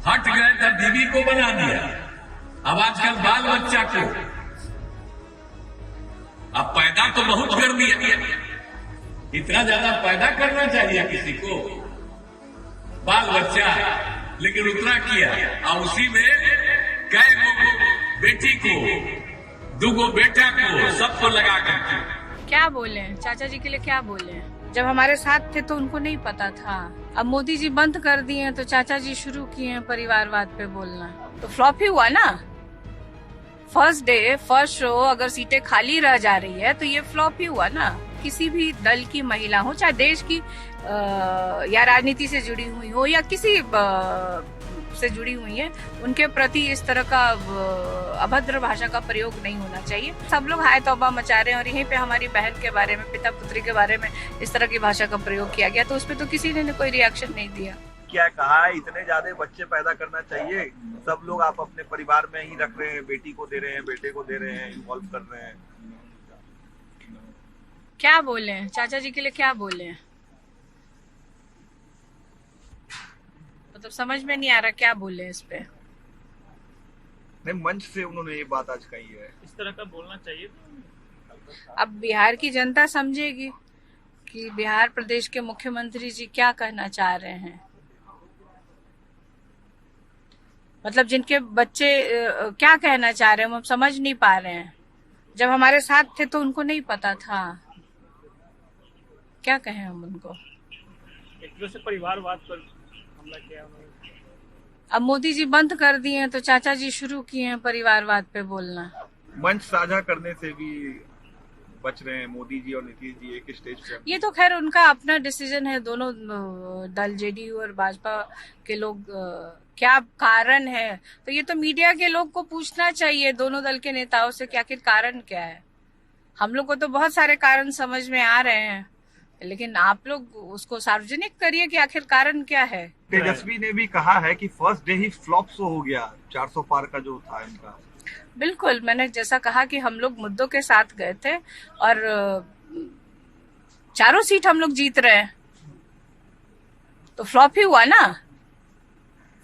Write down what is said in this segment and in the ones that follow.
हट गए तब बीवी को बना दिया। अब आजकल बाल बच्चा को, अब पैदा तो बहुत कर दिया, इतना ज्यादा पैदा करना चाहिए किसी को, बाल बच्चा, लेकिन उतना किया और उसी में कई बेटी को, दुगो बेटा को, सबको लगा करके। क्या बोले चाचा जी के लिए, क्या बोले? जब हमारे साथ थे तो उनको नहीं पता था। अब मोदी जी बंद कर दिए हैं तो चाचा जी शुरू किए हैं परिवारवाद पे बोलना, तो फ्लॉप ही हुआ ना। फर्स्ट डे फर्स्ट शो अगर सीटें खाली रह जा रही है तो ये फ्लॉप ही हुआ ना। किसी भी दल की महिला हो, चाहे देश की या राजनीति से जुड़ी हुई हो या किसी से जुड़ी हुई है, उनके प्रति इस तरह का अभद्र भाषा का प्रयोग नहीं होना चाहिए। सब लोग हाय तौबा मचा रहे हैं और यहीं पे हमारी बहन के बारे में, पिता पुत्री के बारे में इस तरह की भाषा का प्रयोग किया गया, तो उस पर तो किसी ने कोई रिएक्शन नहीं दिया। क्या कहा है, इतने ज्यादा बच्चे पैदा करना चाहिए, सब लोग आप अपने परिवार में ही रख रहे हैं, बेटी को दे रहे हैं, बेटे को दे रहे हैं, इन्वॉल्व कर रहे हैं। क्या बोले चाचा जी के लिए, क्या बोले? मतलब समझ में नहीं आ रहा क्या बोले इस पे। नहीं, मंच से उन्होंने ये बात आज कही है, इस तरह का बोलना चाहिए। अब बिहार की जनता समझेगी कि बिहार प्रदेश के मुख्यमंत्री जी क्या कहना चाह रहे हैं। मतलब जिनके बच्चे क्या कहना चाह रहे हैं हम समझ नहीं पा रहे हैं। जब हमारे साथ थे तो उनको नहीं पता था, क्या कहें हम उनको। एक तरह से परिवारवाद पर हमला किया उन्होंने। अब मोदी जी बंद कर दिए हैं तो चाचा जी शुरू किए हैं परिवारवाद पे बोलना। मंच साझा करने से भी बच रहे हैं मोदी जी और नीतीश जी एक स्टेज पे। ये तो खैर उनका अपना डिसीजन है। दोनों दल जेडीयू और भाजपा के लोग क्या कारण है, तो ये तो मीडिया के लोग को पूछना चाहिए दोनों दल के नेताओं से कि आखिर कारण क्या है। हम लोग को तो बहुत सारे कारण समझ में आ रहे हैं, लेकिन आप लोग उसको सार्वजनिक करिए कि आखिर कारण क्या है। तेजस्वी ने भी कहा है कि फर्स्ट डे ही फ्लॉप शो हो गया, 400 पार का जो था इनका। बिल्कुल, मैंने जैसा कहा कि हम लोग मुद्दों के साथ गए थे और चारों सीट हम लोग जीत रहे हैं, तो फ्लॉप ही हुआ ना।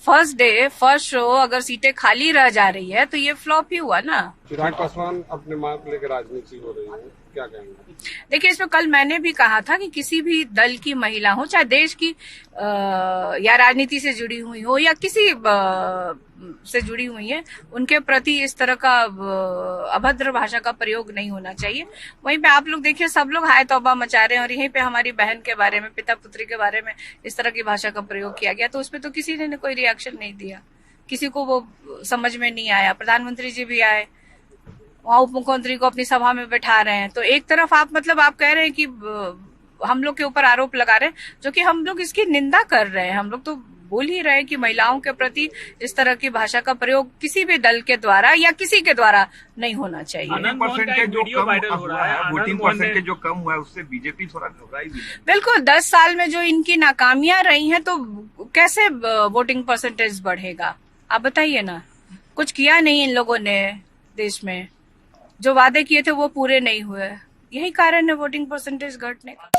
फर्स्ट डे फर्स्ट शो अगर सीटें खाली रह जा रही है तो ये फ्लॉप ही हुआ ना। चिराग पासवान अपने मार्ग लेकर राजनीति हो रही है, क्या कहेंगे? देखिए, इसमें कल मैंने भी कहा था कि किसी भी दल की महिला हो, चाहे देश की या राजनीति से जुड़ी हुई हो या किसी से जुड़ी हुई है, उनके प्रति इस तरह का अभद्र भाषा का प्रयोग नहीं होना चाहिए। वहीं पे आप लोग देखिए, सब लोग हाय तौबा मचा रहे हैं और यहीं पे हमारी बहन के बारे में, पिता पुत्री के बारे में इस तरह की भाषा का प्रयोग किया गया, तो उस पर तो किसी ने कोई रिएक्शन नहीं दिया। किसी को वो समझ में नहीं आया। प्रधानमंत्री जी भी आए, वहां उप मुख्यमंत्री को अपनी सभा में बैठा रहे हैं, तो एक तरफ आप मतलब आप कह रहे हैं कि हम लोग के ऊपर आरोप लगा रहे हैं, जो कि हम लोग इसकी निंदा कर रहे हैं। हम लोग तो बोल ही रहे हैं कि महिलाओं के प्रति इस तरह की भाषा का प्रयोग किसी भी दल के द्वारा या किसी के द्वारा नहीं होना चाहिए। वोटिंग परसेंटेज जो कम हुआ है उससे बीजेपी थोड़ा घबराई भी है। बिल्कुल, 10 साल में जो इनकी नाकामियां रही हैं तो कैसे वोटिंग परसेंटेज बढ़ेगा, आप बताइए ना। कुछ किया नहीं इन लोगों ने देश में, जो वादे किए थे वो पूरे नहीं हुए, यही कारण है वोटिंग परसेंटेज घटने का।